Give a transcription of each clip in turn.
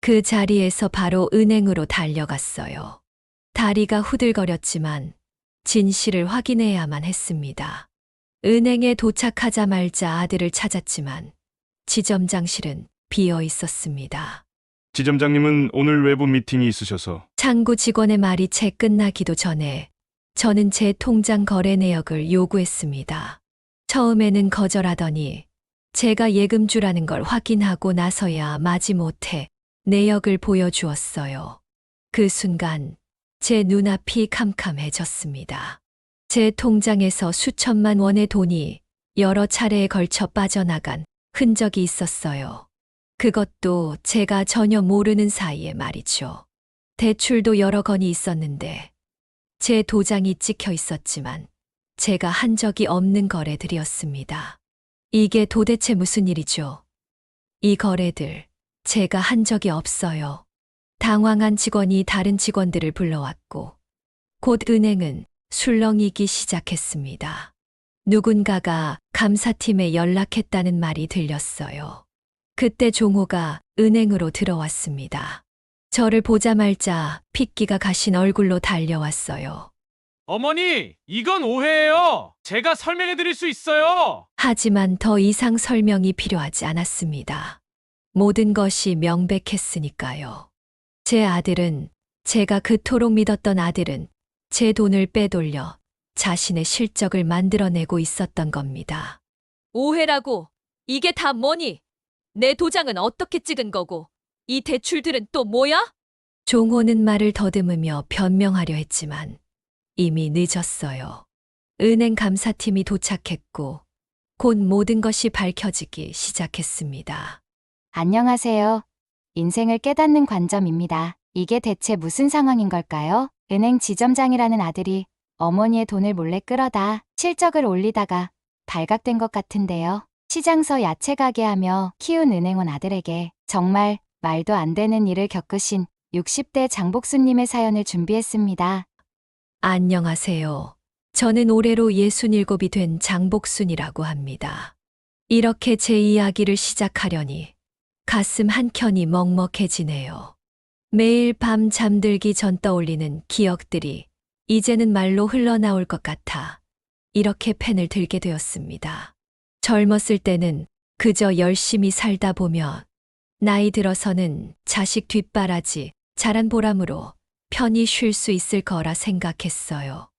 그 자리에서 바로 은행으로 달려갔어요. 다리가 후들거렸지만 진실을 확인해야만 했습니다. 은행에 도착하자마자 아들을 찾았지만 지점장실은 비어 있었습니다. 지점장님은 오늘 외부 미팅이 있으셔서. 창구 직원의 말이 채 끝나기도 전에 저는 제 통장 거래 내역을 요구했습니다. 처음에는 거절하더니 제가 예금주라는 걸 확인하고 나서야 마지못해 내역을 보여주었어요. 그 순간 제 눈앞이 캄캄해졌습니다. 제 통장에서 수천만 원의 돈이 여러 차례에 걸쳐 빠져나간 흔적이 있었어요. 그것도 제가 전혀 모르는 사이에 말이죠. 대출도 여러 건이 있었는데 제 도장이 찍혀 있었지만 제가 한 적이 없는 거래들이었습니다. 이게 도대체 무슨 일이죠? 이 거래들 제가 한 적이 없어요. 당황한 직원이 다른 직원들을 불러왔고 곧 은행은 술렁이기 시작했습니다. 누군가가 감사팀에 연락했다는 말이 들렸어요. 그때 종호가 은행으로 들어왔습니다. 저를 보자말자 핏기가 가신 얼굴로 달려왔어요. 어머니, 이건 오해예요. 제가 설명해 드릴 수 있어요. 하지만 더 이상 설명이 필요하지 않았습니다. 모든 것이 명백했으니까요. 제 아들은, 제가 그토록 믿었던 아들은 제 돈을 빼돌려 자신의 실적을 만들어내고 있었던 겁니다. 오해라고. 이게 다 뭐니? 내 도장은 어떻게 찍은 거고, 이 대출들은 또 뭐야? 종호는 말을 더듬으며 변명하려 했지만 이미 늦었어요. 은행 감사팀이 도착했고 곧 모든 것이 밝혀지기 시작했습니다. 안녕하세요. 인생을 깨닫는 관점입니다. 이게 대체 무슨 상황인 걸까요? 은행 지점장이라는 아들이 어머니의 돈을 몰래 끌어다 실적을 올리다가 발각된 것 같은데요. 시장서 야채 가게 하며 키운 은행원 아들에게 정말 말도 안 되는 일을 겪으신 60대 장복수님의 사연을 준비했습니다. 안녕하세요. 저는 올해로 67이 된 장복순이라고 합니다. 이렇게 제 이야기를 시작하려니 가슴 한켠이 먹먹해지네요. 매일 밤 잠들기 전 떠올리는 기억들이 이제는 말로 흘러나올 것 같아 이렇게 펜을 들게 되었습니다. 젊었을 때는 그저 열심히 살다 보면 나이 들어서는 자식 뒷바라지, 잘한 보람으로 편히 쉴 수 있을 거라 생각했어요.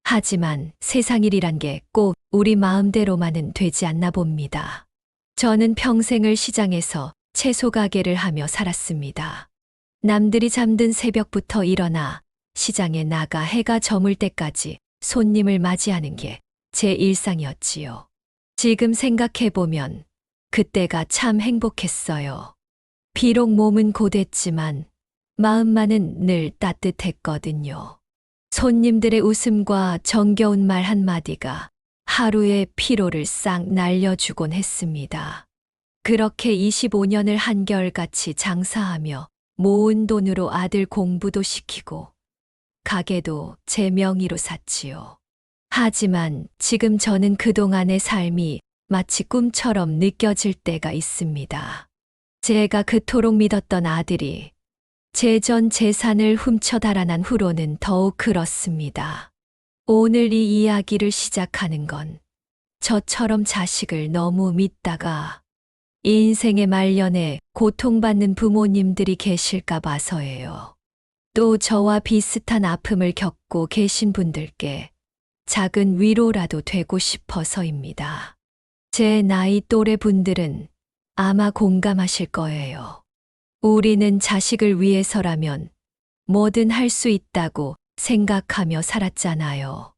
하지만 세상 일이란 게 꼭 우리 마음대로만은 되지 않나 봅니다. 저는 평생을 시장에서 채소 가게를 하며 살았습니다. 남들이 잠든 새벽부터 일어나 시장에 나가 해가 저물 때까지 손님을 맞이하는 게 제 일상이었지요. 지금 생각해보면 그때가 참 행복했어요. 비록 몸은 고됐지만 마음만은 늘 따뜻했거든요. 손님들의 웃음과 정겨운 말 한마디가 하루의 피로를 싹 날려주곤 했습니다. 그렇게 25년을 한결같이 장사하며 모은 돈으로 아들 공부도 시키고 가게도 제 명의로 샀지요. 하지만 지금 저는 그동안의 삶이 마치 꿈처럼 느껴질 때가 있습니다. 제가 그토록 믿었던 아들이 제 전 재산을 훔쳐 달아난 후로는 더욱 그렇습니다. 오늘 이 이야기를 시작하는 건 저처럼 자식을 너무 믿다가 인생의 말년에 고통받는 부모님들이 계실까 봐서예요. 또 저와 비슷한 아픔을 겪고 계신 분들께 작은 위로라도 되고 싶어서입니다. 제 나이 또래 분들은 아마 공감하실 거예요. 우리는 자식을 위해서라면 뭐든 할 수 있다고 생각하며 살았잖아요.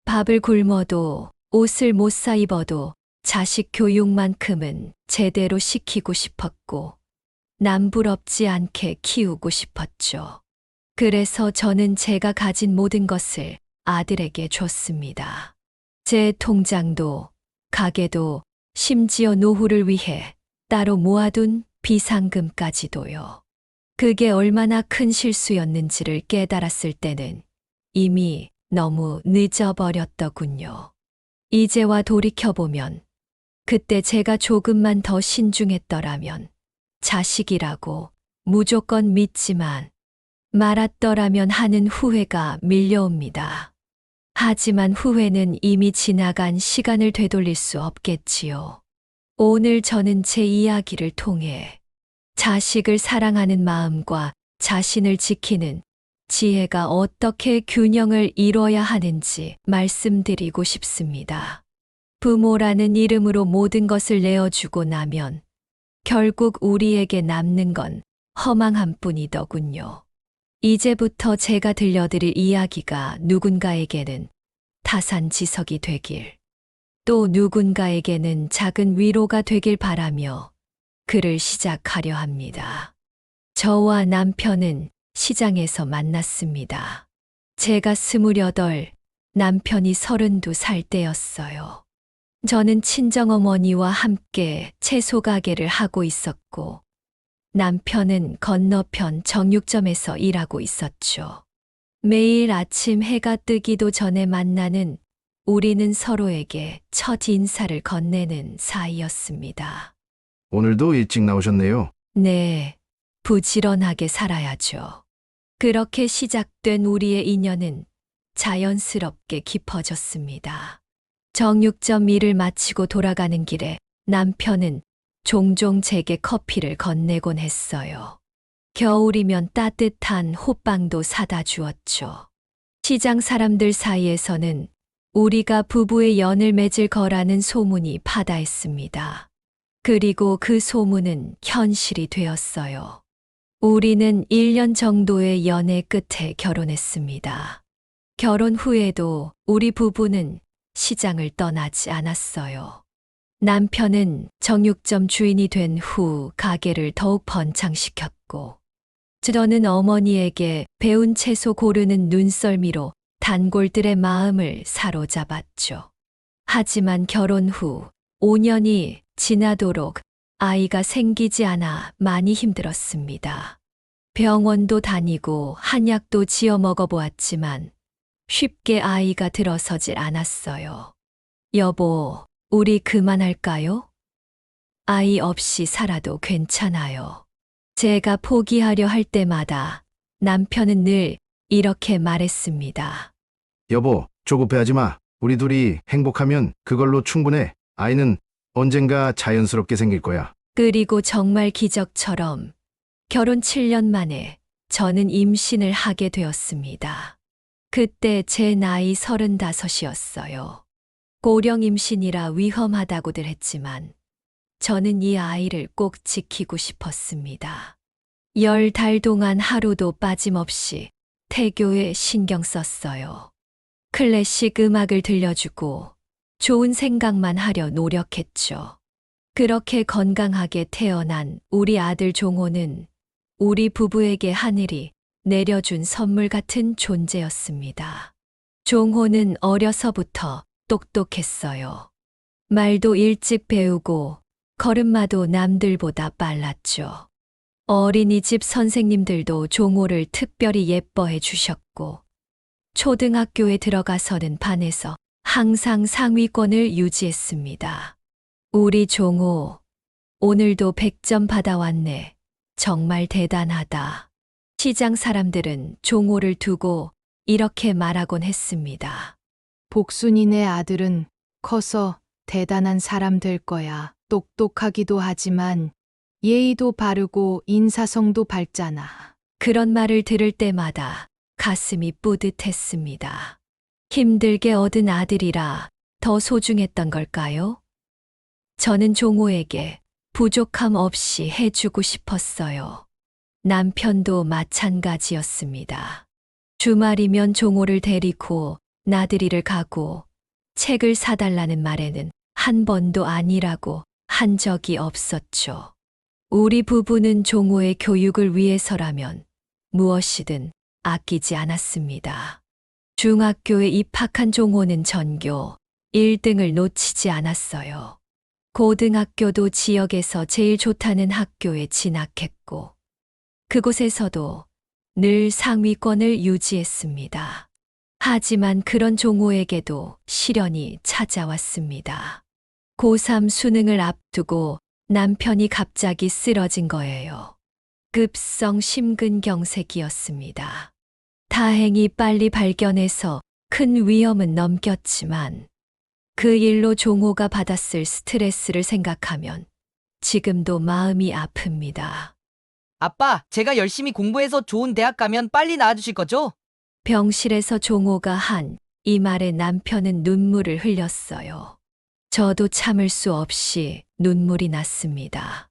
밥을 굶어도 옷을 못 사 입어도 자식 교육만큼은 제대로 시키고 싶었고 남부럽지 않게 키우고 싶었죠. 그래서 저는 제가 가진 모든 것을 아들에게 줬습니다. 제 통장도 가게도 심지어 노후를 위해 따로 모아둔 비상금까지도요. 그게 얼마나 큰 실수였는지를 깨달았을 때는 이미 너무 늦어버렸더군요. 이제와 돌이켜보면 그때 제가 조금만 더 신중했더라면 자식이라고 무조건 믿지만 말았더라면 하는 후회가 밀려옵니다. 하지만 후회는 이미 지나간 시간을 되돌릴 수 없겠지요. 오늘 저는 제 이야기를 통해 자식을 사랑하는 마음과 자신을 지키는 지혜가 어떻게 균형을 이뤄야 하는지 말씀드리고 싶습니다. 부모라는 이름으로 모든 것을 내어주고 나면 결국 우리에게 남는 건 허망한 뿐이더군요. 이제부터 제가 들려드릴 이야기가 누군가에게는 타산지석이 되길, 또 누군가에게는 작은 위로가 되길 바라며 글을 시작하려 합니다. 저와 남편은 시장에서 만났습니다. 제가 28, 남편이 32살 때였어요. 저는 친정어머니와 함께 채소 가게를 하고 있었고, 남편은 건너편 정육점에서 일하고 있었죠. 매일 아침 해가 뜨기도 전에 만나는 우리는 서로에게 첫 인사를 건네는 사이였습니다. 오늘도 일찍 나오셨네요. 네, 부지런하게 살아야죠. 그렇게 시작된 우리의 인연은 자연스럽게 깊어졌습니다. 정육점 일을 마치고 돌아가는 길에 남편은 종종 제게 커피를 건네곤 했어요. 겨울이면 따뜻한 호빵도 사다 주었죠. 시장 사람들 사이에서는 우리가 부부의 연을 맺을 거라는 소문이 파다했습니다. 그리고 그 소문은 현실이 되었어요. 우리는 1년 정도의 연애 끝에 결혼했습니다. 결혼 후에도 우리 부부는 시장을 떠나지 않았어요. 남편은 정육점 주인이 된 후 가게를 더욱 번창시켰고, 저는 어머니에게 배운 채소 고르는 눈썰미로 단골들의 마음을 사로잡았죠. 하지만 결혼 후 5년이 지나도록 아이가 생기지 않아 많이 힘들었습니다. 병원도 다니고 한약도 지어 먹어보았지만 쉽게 아이가 들어서질 않았어요. 여보, 우리 그만할까요? 아이 없이 살아도 괜찮아요. 제가 포기하려 할 때마다 남편은 늘 이렇게 말했습니다. 여보, 조급해하지 마. 우리 둘이 행복하면 그걸로 충분해. 아이는 언젠가 자연스럽게 생길 거야. 그리고 정말 기적처럼 결혼 7년 만에 저는 임신을 하게 되었습니다. 그때 제 나이 35이었어요. 고령 임신이라 위험하다고들 했지만 저는 이 아이를 꼭 지키고 싶었습니다. 10달 동안 하루도 빠짐없이 태교에 신경 썼어요. 클래식 음악을 들려주고 좋은 생각만 하려 노력했죠. 그렇게 건강하게 태어난 우리 아들 종호는 우리 부부에게 하늘이 내려준 선물 같은 존재였습니다. 종호는 어려서부터 똑똑했어요. 말도 일찍 배우고 걸음마도 남들보다 빨랐죠. 어린이집 선생님들도 종호를 특별히 예뻐해 주셨고, 초등학교에 들어가서는 반에서 항상 상위권을 유지했습니다. 우리 종호, 오늘도 100점 받아왔네. 정말 대단하다. 시장 사람들은 종호를 두고 이렇게 말하곤 했습니다. 복순이네 아들은 커서 대단한 사람 될 거야. 똑똑하기도 하지만 예의도 바르고 인사성도 밝잖아. 그런 말을 들을 때마다 가슴이 뿌듯했습니다. 힘들게 얻은 아들이라 더 소중했던 걸까요? 저는 종호에게 부족함 없이 해주고 싶었어요. 남편도 마찬가지였습니다. 주말이면 종호를 데리고 나들이를 가고 책을 사달라는 말에는 한 번도 아니라고 한 적이 없었죠. 우리 부부는 종호의 교육을 위해서라면 무엇이든 아끼지 않았습니다. 중학교에 입학한 종호는 전교 1등을 놓치지 않았어요. 고등학교도 지역에서 제일 좋다는 학교에 진학했고, 그곳에서도 늘 상위권을 유지했습니다. 하지만 그런 종호에게도 시련이 찾아왔습니다. 고3 수능을 앞두고 남편이 갑자기 쓰러진 거예요. 급성 심근경색이었습니다. 다행히 빨리 발견해서 큰 위험은 넘겼지만 그 일로 종호가 받았을 스트레스를 생각하면 지금도 마음이 아픕니다. 아빠, 제가 열심히 공부해서 좋은 대학 가면 빨리 낳아주실 거죠? 병실에서 종호가 한 이 말에 남편은 눈물을 흘렸어요. 저도 참을 수 없이 눈물이 났습니다.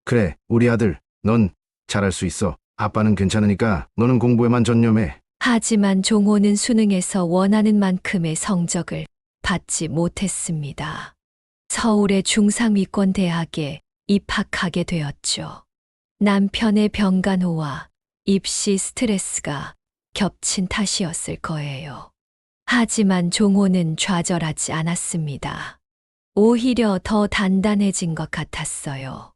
그래, 우리 아들, 넌 잘할 수 있어. 아빠는 괜찮으니까 너는 공부에만 전념해. 하지만 종호는 수능에서 원하는 만큼의 성적을 받지 못했습니다. 서울의 중상위권 대학에 입학하게 되었죠. 남편의 병간호와 입시 스트레스가 겹친 탓이었을 거예요. 하지만 종호는 좌절하지 않았습니다. 오히려 더 단단해진 것 같았어요.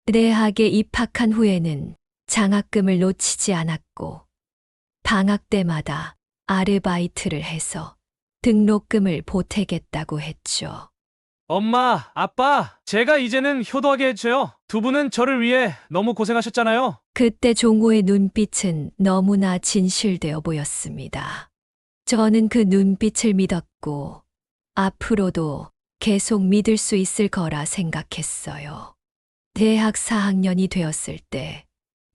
대학에 입학한 후에는 장학금을 놓치지 않았고 방학 때마다 아르바이트를 해서 등록금을 보태겠다고 했죠. 엄마, 아빠, 제가 이제는 효도하게 해줘요. 두 분은 저를 위해 너무 고생하셨잖아요. 그때 종호의 눈빛은 너무나 진실되어 보였습니다. 저는 그 눈빛을 믿었고 앞으로도 계속 믿을 수 있을 거라 생각했어요. 대학 4학년이 되었을 때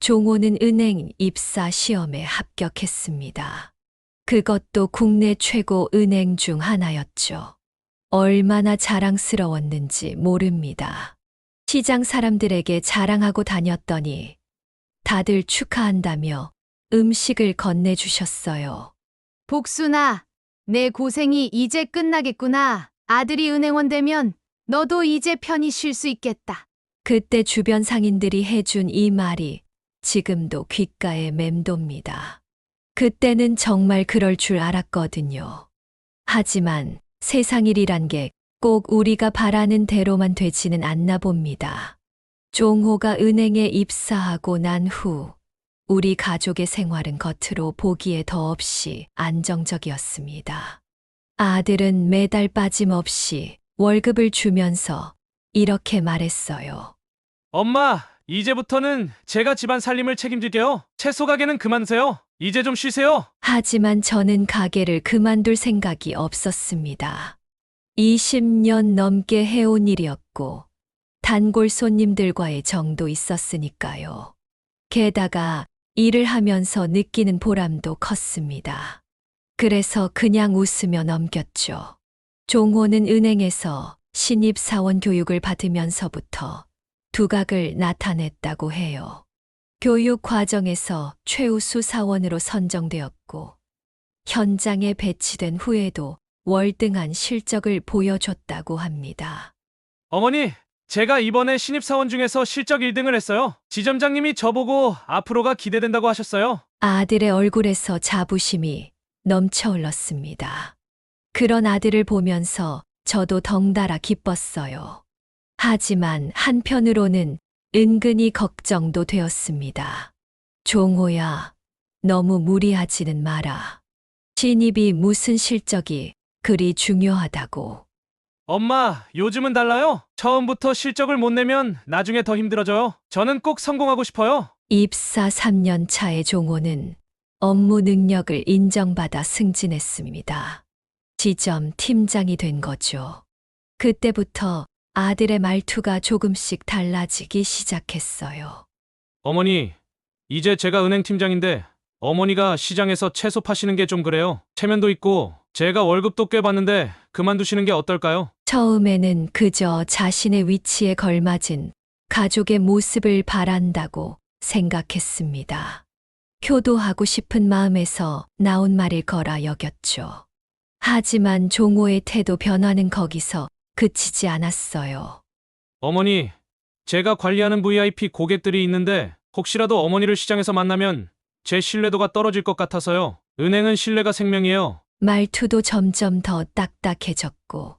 종호는 은행 입사 시험에 합격했습니다. 그것도 국내 최고 은행 중 하나였죠. 얼마나 자랑스러웠는지 모릅니다. 시장 사람들에게 자랑하고 다녔더니 다들 축하한다며 음식을 건네주셨어요. 복순아, 내 고생이 이제 끝나겠구나. 아들이 은행원 되면 너도 이제 편히 쉴 수 있겠다. 그때 주변 상인들이 해준 이 말이 지금도 귓가에 맴돕니다. 그때는 정말 그럴 줄 알았거든요. 하지만 세상 일이란 게 꼭 우리가 바라는 대로만 되지는 않나 봅니다. 종호가 은행에 입사하고 난 후 우리 가족의 생활은 겉으로 보기에 더없이 안정적이었습니다. 아들은 매달 빠짐없이 월급을 주면서 이렇게 말했어요. 엄마, 이제부터는 제가 집안 살림을 책임질게요. 채소 가게는 그만두세요. 이제 좀 쉬세요. 하지만 저는 가게를 그만둘 생각이 없었습니다. 20년 넘게 해온 일이었고 단골 손님들과의 정도 있었으니까요. 게다가 일을 하면서 느끼는 보람도 컸습니다. 그래서 그냥 웃으며 넘겼죠. 종호는 은행에서 신입사원 교육을 받으면서부터 두각을 나타냈다고 해요. 교육 과정에서 최우수 사원으로 선정되었고 현장에 배치된 후에도 월등한 실적을 보여줬다고 합니다. 어머니, 제가 이번에 신입사원 중에서 실적 1등을 했어요. 지점장님이 저보고 앞으로가 기대된다고 하셨어요. 아들의 얼굴에서 자부심이 넘쳐 흘렀습니다. 그런 아들을 보면서 저도 덩달아 기뻤어요. 하지만 한편으로는 은근히 걱정도 되었습니다. 종호야, 너무 무리하지는 마라. 신입이 무슨 실적이 그리 중요하다고. 엄마, 요즘은 달라요. 처음부터 실적을 못 내면 나중에 더 힘들어져요. 저는 꼭 성공하고 싶어요. 입사 3년 차의 종호는 업무 능력을 인정받아 승진했습니다. 지점 팀장이 된 거죠. 그때부터 아들의 말투가 조금씩 달라지기 시작했어요. 어머니, 이제 제가 은행 팀장인데 어머니가 시장에서 채소 파시는 게 좀 그래요. 체면도 있고 제가 월급도 꽤 받는데 그만두시는 게 어떨까요? 처음에는 그저 자신의 위치에 걸맞은 가족의 모습을 바란다고 생각했습니다. 효도하고 싶은 마음에서 나온 말일 거라 여겼죠. 하지만 종호의 태도 변화는 거기서 그치지 않았어요. 어머니, 제가 관리하는 VIP 고객들이 있는데 혹시라도 어머니를 시장에서 만나면 제 신뢰도가 떨어질 것 같아서요. 은행은 신뢰가 생명이에요. 말투도 점점 더 딱딱해졌고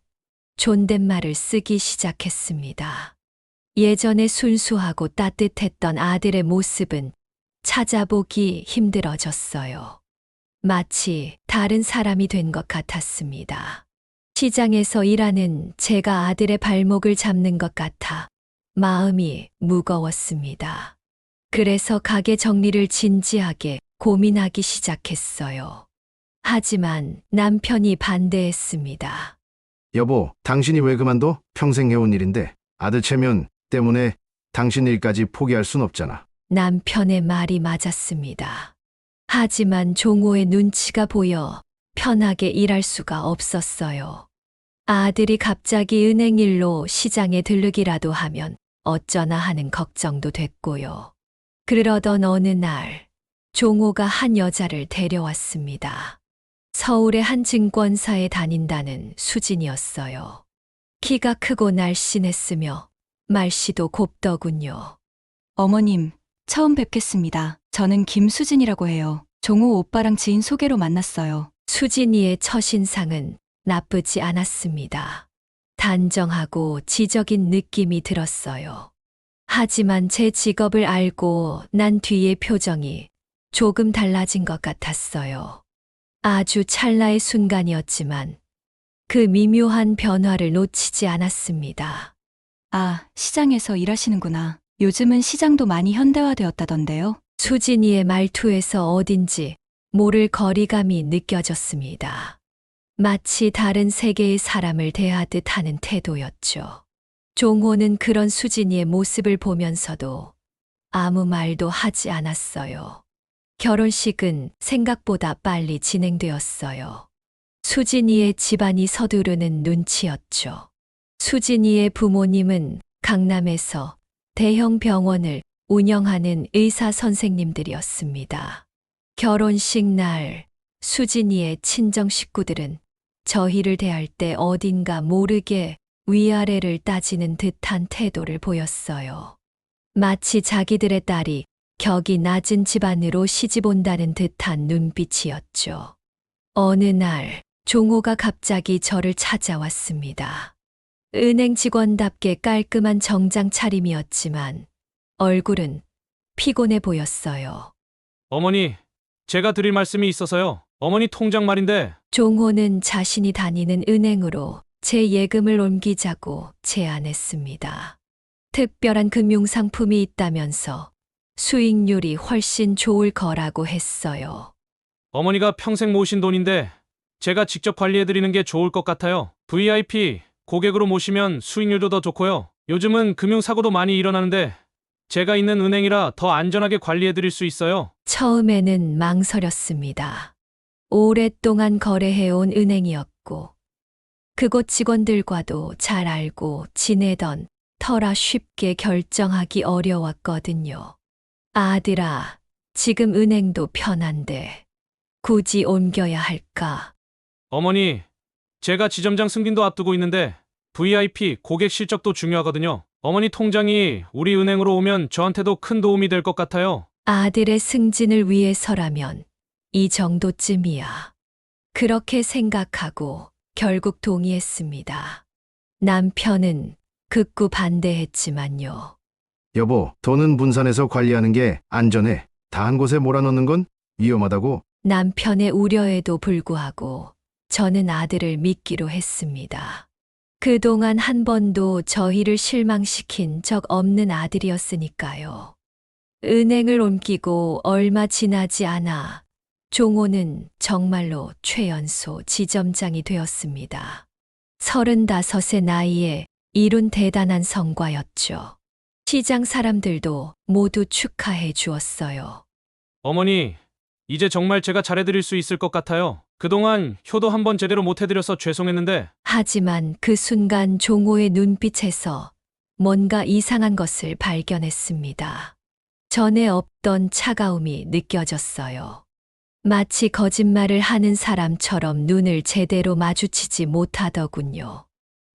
존댓말을 쓰기 시작했습니다. 예전에 순수하고 따뜻했던 아들의 모습은 찾아보기 힘들어졌어요. 마치 다른 사람이 된 것 같았습니다. 시장에서 일하는 제가 아들의 발목을 잡는 것 같아 마음이 무거웠습니다. 그래서 가게 정리를 진지하게 고민하기 시작했어요. 하지만 남편이 반대했습니다. 여보, 당신이 왜 그만둬? 평생 해온 일인데 아들 체면 때문에 당신 일까지 포기할 순 없잖아. 남편의 말이 맞았습니다. 하지만 종호의 눈치가 보여 편하게 일할 수가 없었어요. 아들이 갑자기 은행 일로 시장에 들르기라도 하면 어쩌나 하는 걱정도 됐고요. 그러던 어느 날 종호가 한 여자를 데려왔습니다. 서울의 한 증권사에 다닌다는 수진이었어요. 키가 크고 날씬했으며 말씨도 곱더군요. 어머님, 처음 뵙겠습니다. 저는 김수진이라고 해요. 종호 오빠랑 지인 소개로 만났어요. 수진이의 첫인상은 나쁘지 않았습니다. 단정하고 지적인 느낌이 들었어요. 하지만 제 직업을 알고 난 뒤의 표정이 조금 달라진 것 같았어요. 아주 찰나의 순간이었지만 그 미묘한 변화를 놓치지 않았습니다. 아, 시장에서 일하시는구나. 요즘은 시장도 많이 현대화되었다던데요. 수진이의 말투에서 어딘지 모를 거리감이 느껴졌습니다. 마치 다른 세계의 사람을 대하듯 하는 태도였죠. 종호는 그런 수진이의 모습을 보면서도 아무 말도 하지 않았어요. 결혼식은 생각보다 빨리 진행되었어요. 수진이의 집안이 서두르는 눈치였죠. 수진이의 부모님은 강남에서 대형 병원을 운영하는 의사 선생님들이었습니다. 결혼식 날 수진이의 친정 식구들은 저희를 대할 때 어딘가 모르게 위아래를 따지는 듯한 태도를 보였어요. 마치 자기들의 딸이 격이 낮은 집안으로 시집 온다는 듯한 눈빛이었죠. 어느 날 종호가 갑자기 저를 찾아왔습니다. 은행 직원답게 깔끔한 정장 차림이었지만 얼굴은 피곤해 보였어요. 어머니, 제가 드릴 말씀이 있어서요. 어머니 통장 말인데 종호는 자신이 다니는 은행으로 제 예금을 옮기자고 제안했습니다. 특별한 금융상품이 있다면서 수익률이 훨씬 좋을 거라고 했어요. 어머니가 평생 모으신 돈인데 제가 직접 관리해드리는 게 좋을 것 같아요. VIP 고객으로 모시면 수익률도 더 좋고요. 요즘은 금융사고도 많이 일어나는데 제가 있는 은행이라 더 안전하게 관리해드릴 수 있어요. 처음에는 망설였습니다. 오랫동안 거래해온 은행이었고 그곳 직원들과도 잘 알고 지내던 터라 쉽게 결정하기 어려웠거든요. 아들아, 지금 은행도 편한데 굳이 옮겨야 할까? 어머니, 제가 지점장 승진도 앞두고 있는데 VIP 고객 실적도 중요하거든요. 어머니 통장이 우리 은행으로 오면 저한테도 큰 도움이 될 것 같아요. 아들의 승진을 위해서라면 이 정도쯤이야. 그렇게 생각하고 결국 동의했습니다. 남편은 극구 반대했지만요. 여보, 돈은 분산해서 관리하는 게 안전해. 다 한 곳에 몰아넣는 건 위험하다고. 남편의 우려에도 불구하고 저는 아들을 믿기로 했습니다. 그동안 한 번도 저희를 실망시킨 적 없는 아들이었으니까요. 은행을 옮기고 얼마 지나지 않아 종호는 정말로 최연소 지점장이 되었습니다. 35의 나이에 이룬 대단한 성과였죠. 시장 사람들도 모두 축하해 주었어요. 어머니, 이제 정말 제가 잘해드릴 수 있을 것 같아요. 그동안 효도 한번 제대로 못해드려서 죄송했는데 하지만 그 순간 종호의 눈빛에서 뭔가 이상한 것을 발견했습니다. 전에 없던 차가움이 느껴졌어요. 마치 거짓말을 하는 사람처럼 눈을 제대로 마주치지 못하더군요.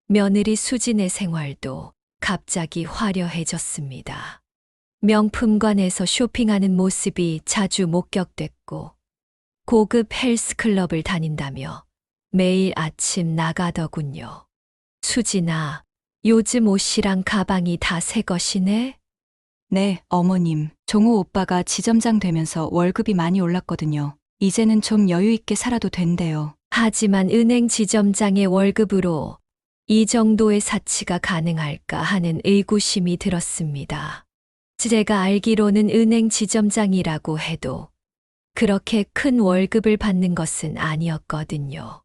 며느리 수진의 생활도 갑자기 화려해졌습니다. 명품관에서 쇼핑하는 모습이 자주 목격됐고 고급 헬스클럽을 다닌다며 매일 아침 나가더군요. 수진아, 요즘 옷이랑 가방이 다 새 것이네? 네, 어머님. 종호 오빠가 지점장 되면서 월급이 많이 올랐거든요. 이제는 좀 여유 있게 살아도 된대요. 하지만 은행 지점장의 월급으로 이 정도의 사치가 가능할까 하는 의구심이 들었습니다. 제가 알기로는 은행 지점장이라고 해도 그렇게 큰 월급을 받는 것은 아니었거든요.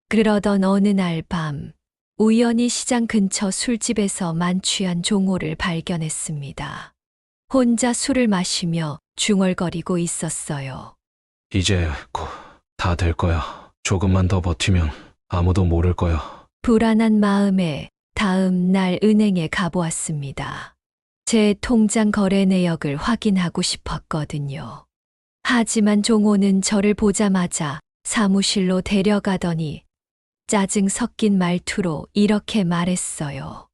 그러던 어느 날 밤, 우연히 시장 근처 술집에서 만취한 종호를 발견했습니다. 혼자 술을 마시며 중얼거리고 있었어요. 이제 곧 다 될 거야. 조금만 더 버티면 아무도 모를 거야. 불안한 마음에 다음 날 은행에 가보았습니다. 제 통장 거래 내역을 확인하고 싶었거든요. 하지만 종호는 저를 보자마자 사무실로 데려가더니 짜증 섞인 말투로 이렇게 말했어요.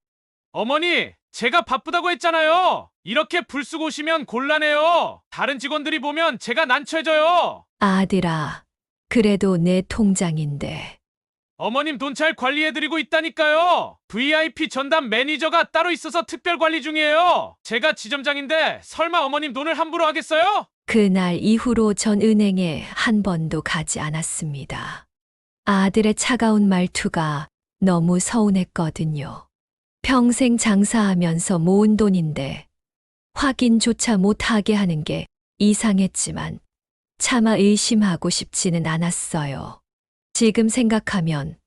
어머니, 제가 바쁘다고 했잖아요. 이렇게 불쑥 오시면 곤란해요. 다른 직원들이 보면 제가 난처해져요. 아들아, 그래도 내 통장인데. 어머님 돈 잘 관리해드리고 있다니까요. VIP 전담 매니저가 따로 있어서 특별 관리 중이에요. 제가 지점장인데 설마 어머님 돈을 함부로 하겠어요? 그날 이후로 전 은행에 한 번도 가지 않았습니다. 아들의 차가운 말투가 너무 서운했거든요. 평생 장사하면서 모은 돈인데 확인조차 못하게 하는 게 이상했지만 차마 의심하고 싶지는 않았어요. 지금 생각하면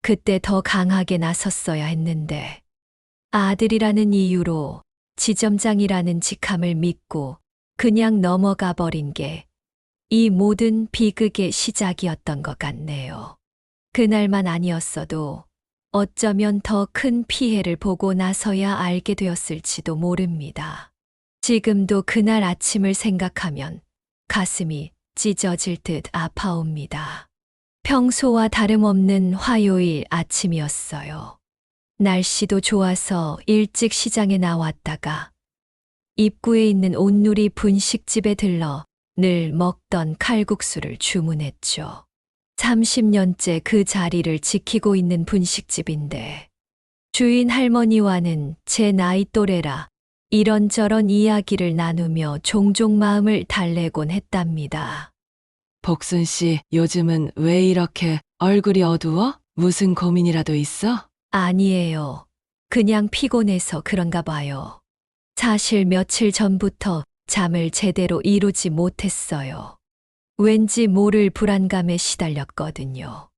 그때 더 강하게 나섰어야 했는데 아들이라는 이유로 지점장이라는 직함을 믿고 그냥 넘어가 버린 게 이 모든 비극의 시작이었던 것 같네요. 그날만 아니었어도 어쩌면 더 큰 피해를 보고 나서야 알게 되었을지도 모릅니다. 지금도 그날 아침을 생각하면 가슴이 찢어질 듯 아파옵니다. 평소와 다름없는 화요일 아침이었어요. 날씨도 좋아서 일찍 시장에 나왔다가 입구에 있는 온누리 분식집에 들러 늘 먹던 칼국수를 주문했죠. 30년째 그 자리를 지키고 있는 분식집인데 주인 할머니와는 제 나이 또래라 이런저런 이야기를 나누며 종종 마음을 달래곤 했답니다. 복순 씨, 요즘은 왜 이렇게 얼굴이 어두워? 무슨 고민이라도 있어? 아니에요. 그냥 피곤해서 그런가 봐요. 사실 며칠 전부터 잠을 제대로 이루지 못했어요. 왠지 모를 불안감에 시달렸거든요.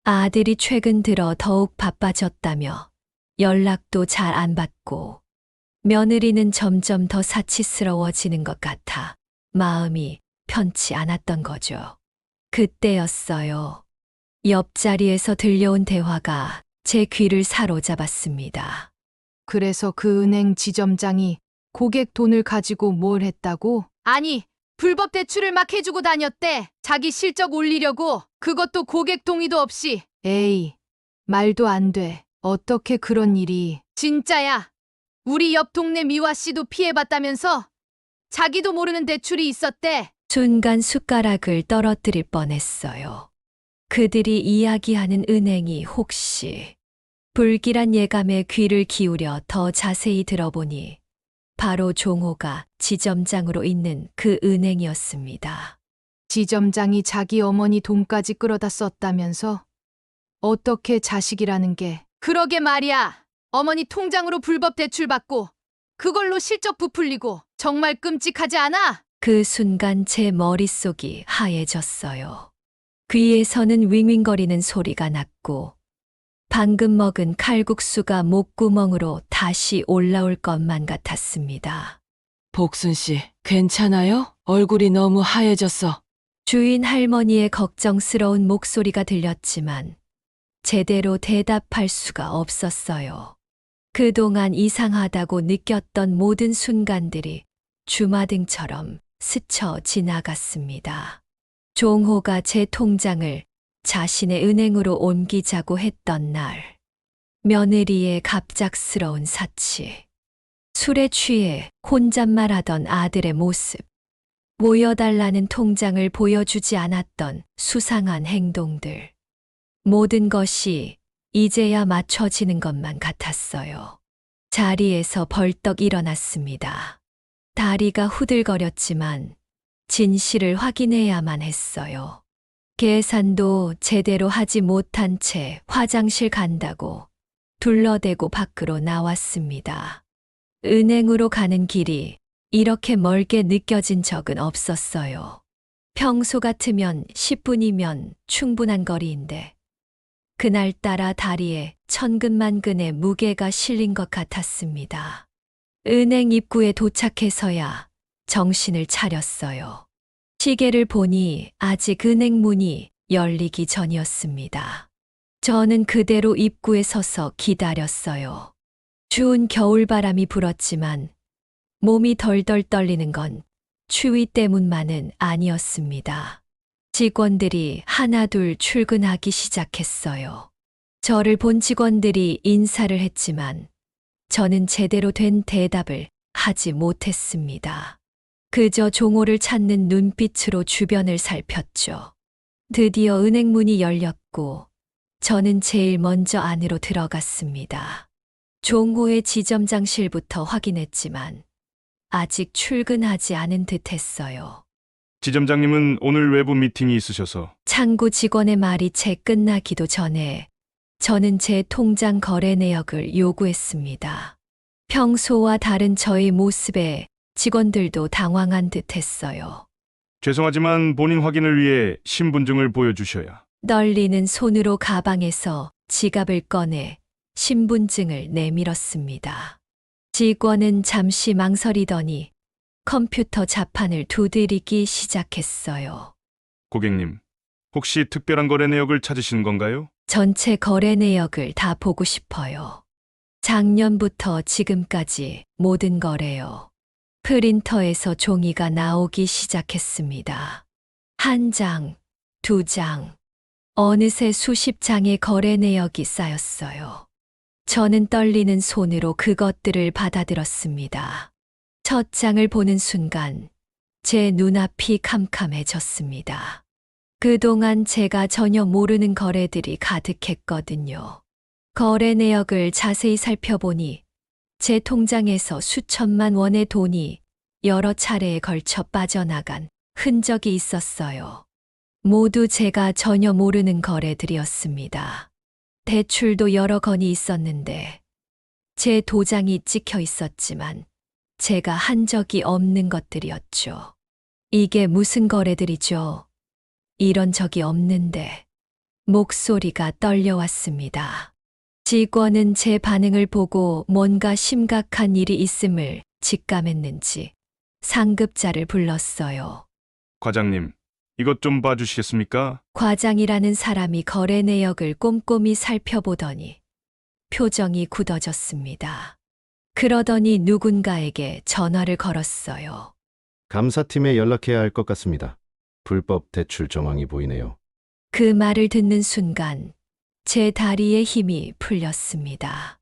아들이 최근 들어 더욱 바빠졌다며 연락도 잘 안 받고 며느리는 점점 더 사치스러워지는 것 같아 마음이 편치 않았던 거죠. 그때였어요. 옆자리에서 들려온 대화가 제 귀를 사로잡았습니다. 그래서 그 은행 지점장이 고객 돈을 가지고 뭘 했다고? 아니, 불법 대출을 막 해주고 다녔대. 자기 실적 올리려고. 그것도 고객 동의도 없이. 에이, 말도 안 돼. 어떻게 그런 일이. 진짜야. 우리 옆 동네 미화 씨도 피해봤다면서? 자기도 모르는 대출이 있었대. 순간 숟가락을 떨어뜨릴 뻔했어요. 그들이 이야기하는 은행이 혹시 불길한 예감에 귀를 기울여 더 자세히 들어보니 바로 종호가 지점장으로 있는 그 은행이었습니다. 지점장이 자기 어머니 돈까지 끌어다 썼다면서? 어떻게 자식이라는 게. 그러게 말이야. 어머니 통장으로 불법 대출 받고 그걸로 실적 부풀리고 정말 끔찍하지 않아? 그 순간 제 머릿속이 하얘졌어요. 귀에서는 윙윙거리는 소리가 났고 방금 먹은 칼국수가 목구멍으로 다시 올라올 것만 같았습니다. 복순 씨, 괜찮아요? 얼굴이 너무 하얘졌어. 주인 할머니의 걱정스러운 목소리가 들렸지만 제대로 대답할 수가 없었어요. 그동안 이상하다고 느꼈던 모든 순간들이 주마등처럼 스쳐 지나갔습니다. 종호가 제 통장을 자신의 은행으로 옮기자고 했던 날, 며느리의 갑작스러운 사치, 술에 취해 혼잣말하던 아들의 모습, 보여달라는 통장을 보여주지 않았던 수상한 행동들, 모든 것이 이제야 맞춰지는 것만 같았어요. 자리에서 벌떡 일어났습니다. 다리가 후들거렸지만 진실을 확인해야만 했어요. 계산도 제대로 하지 못한 채 화장실 간다고 둘러대고 밖으로 나왔습니다. 은행으로 가는 길이 이렇게 멀게 느껴진 적은 없었어요. 평소 같으면 10분이면 충분한 거리인데, 그날따라 다리에 천근만근의 무게가 실린 것 같았습니다. 은행 입구에 도착해서야 정신을 차렸어요. 시계를 보니 아직 은행 문이 열리기 전이었습니다. 저는 그대로 입구에 서서 기다렸어요. 추운 겨울바람이 불었지만 몸이 덜덜 떨리는 건 추위 때문만은 아니었습니다. 직원들이 하나둘 출근하기 시작했어요. 저를 본 직원들이 인사를 했지만 저는 제대로 된 대답을 하지 못했습니다. 그저 종호를 찾는 눈빛으로 주변을 살폈죠. 드디어 은행 문이 열렸고 저는 제일 먼저 안으로 들어갔습니다. 종호의 지점장실부터 확인했지만 아직 출근하지 않은 듯 했어요. 지점장님은 오늘 외부 미팅이 있으셔서 창구 직원의 말이 채 끝나기도 전에 저는 제 통장 거래 내역을 요구했습니다. 평소와 다른 저의 모습에 직원들도 당황한 듯 했어요. 죄송하지만 본인 확인을 위해 신분증을 보여주셔야. 떨리는 손으로 가방에서 지갑을 꺼내 신분증을 내밀었습니다. 직원은 잠시 망설이더니 컴퓨터 자판을 두드리기 시작했어요. 고객님, 혹시 특별한 거래 내역을 찾으신 건가요? 전체 거래 내역을 다 보고 싶어요. 작년부터 지금까지 모든 거래요. 프린터에서 종이가 나오기 시작했습니다. 한 장, 두 장, 어느새 수십 장의 거래 내역이 쌓였어요. 저는 떨리는 손으로 그것들을 받아들었습니다. 첫 장을 보는 순간 제 눈앞이 캄캄해졌습니다. 그동안 제가 전혀 모르는 거래들이 가득했거든요. 거래 내역을 자세히 살펴보니 제 통장에서 수천만 원의 돈이 여러 차례에 걸쳐 빠져나간 흔적이 있었어요. 모두 제가 전혀 모르는 거래들이었습니다. 대출도 여러 건이 있었는데 제 도장이 찍혀 있었지만 제가 한 적이 없는 것들이었죠. 이게 무슨 거래들이죠? 이런 적이 없는데. 목소리가 떨려왔습니다. 직원은 제 반응을 보고 뭔가 심각한 일이 있음을 직감했는지 상급자를 불렀어요. 과장님, 이것 좀 봐주시겠습니까? 과장이라는 사람이 거래 내역을 꼼꼼히 살펴보더니 표정이 굳어졌습니다. 그러더니 누군가에게 전화를 걸었어요. 감사팀에 연락해야 할 것 같습니다. 불법 대출 정황이 보이네요. 그 말을 듣는 순간 제 다리에 힘이 풀렸습니다.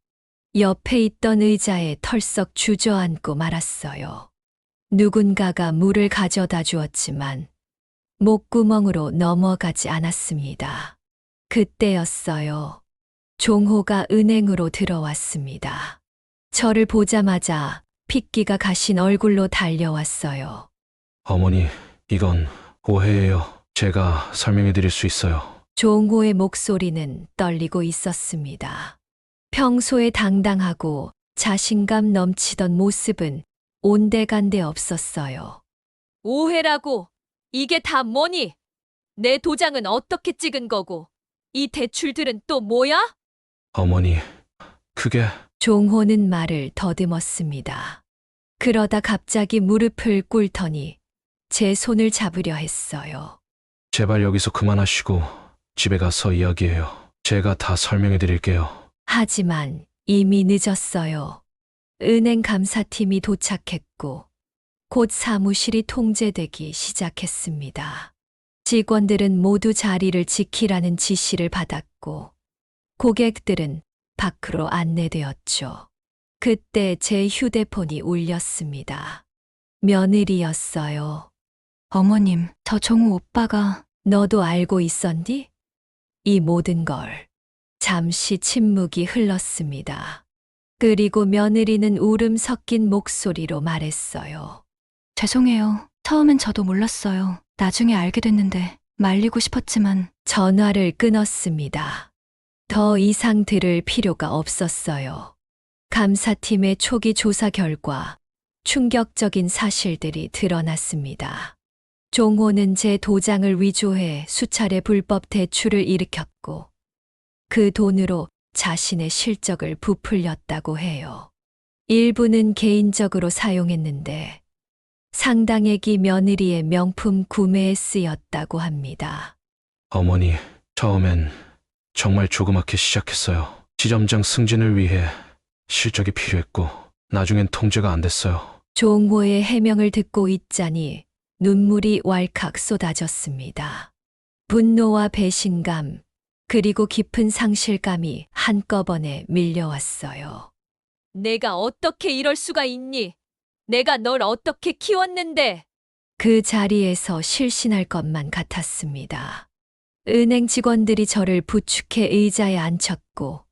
옆에 있던 의자에 털썩 주저앉고 말았어요. 누군가가 물을 가져다 주었지만 목구멍으로 넘어가지 않았습니다. 그때였어요. 종호가 은행으로 들어왔습니다. 저를 보자마자 핏기가 가신 얼굴로 달려왔어요. 어머니, 이건 오해예요. 제가 설명해 드릴 수 있어요. 종호의 목소리는 떨리고 있었습니다. 평소에 당당하고 자신감 넘치던 모습은 온데간데 없었어요. 오해라고? 이게 다 뭐니? 내 도장은 어떻게 찍은 거고? 이 대출들은 또 뭐야? 어머니, 그게 종호는 말을 더듬었습니다. 그러다 갑자기 무릎을 꿇더니 제 손을 잡으려 했어요. 제발 여기서 그만하시고 집에 가서 이야기해요. 제가 다 설명해 드릴게요. 하지만 이미 늦었어요. 은행 감사팀이 도착했고 곧 사무실이 통제되기 시작했습니다. 직원들은 모두 자리를 지키라는 지시를 받았고 고객들은 밖으로 안내되었죠. 그때 제 휴대폰이 울렸습니다. 며느리였어요. 어머님, 저 종우 오빠가 너도 알고 있었니? 이 모든 걸. 잠시 침묵이 흘렀습니다. 그리고 며느리는 울음 섞인 목소리로 말했어요. 죄송해요. 처음엔 저도 몰랐어요. 나중에 알게 됐는데 말리고 싶었지만 전화를 끊었습니다. 더 이상 들을 필요가 없었어요. 감사팀의 초기 조사 결과 충격적인 사실들이 드러났습니다. 종호는 제 도장을 위조해 수차례 불법 대출을 일으켰고 그 돈으로 자신의 실적을 부풀렸다고 해요. 일부는 개인적으로 사용했는데 상당액이 며느리의 명품 구매에 쓰였다고 합니다. 어머니, 처음엔 정말 조그맣게 시작했어요. 지점장 승진을 위해 실적이 필요했고 나중엔 통제가 안 됐어요. 종호의 해명을 듣고 있자니 눈물이 왈칵 쏟아졌습니다. 분노와 배신감, 그리고 깊은 상실감이 한꺼번에 밀려왔어요. 내가 어떻게 이럴 수가 있니? 내가 널 어떻게 키웠는데? 그 자리에서 실신할 것만 같았습니다. 은행 직원들이 저를 부축해 의자에 앉혔고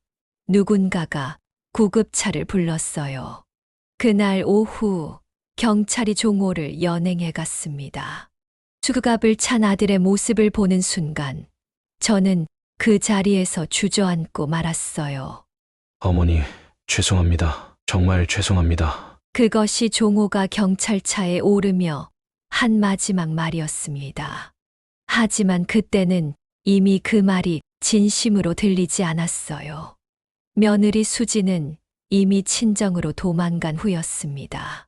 누군가가 구급차를 불렀어요. 그날 오후 경찰이 종호를 연행해 갔습니다. 수갑을 찬 아들의 모습을 보는 순간 저는 그 자리에서 주저앉고 말았어요. 어머니, 죄송합니다. 정말 죄송합니다. 그것이 종호가 경찰차에 오르며 한 마지막 말이었습니다. 하지만 그때는 이미 그 말이 진심으로 들리지 않았어요. 며느리 수지는 이미 친정으로 도망간 후였습니다.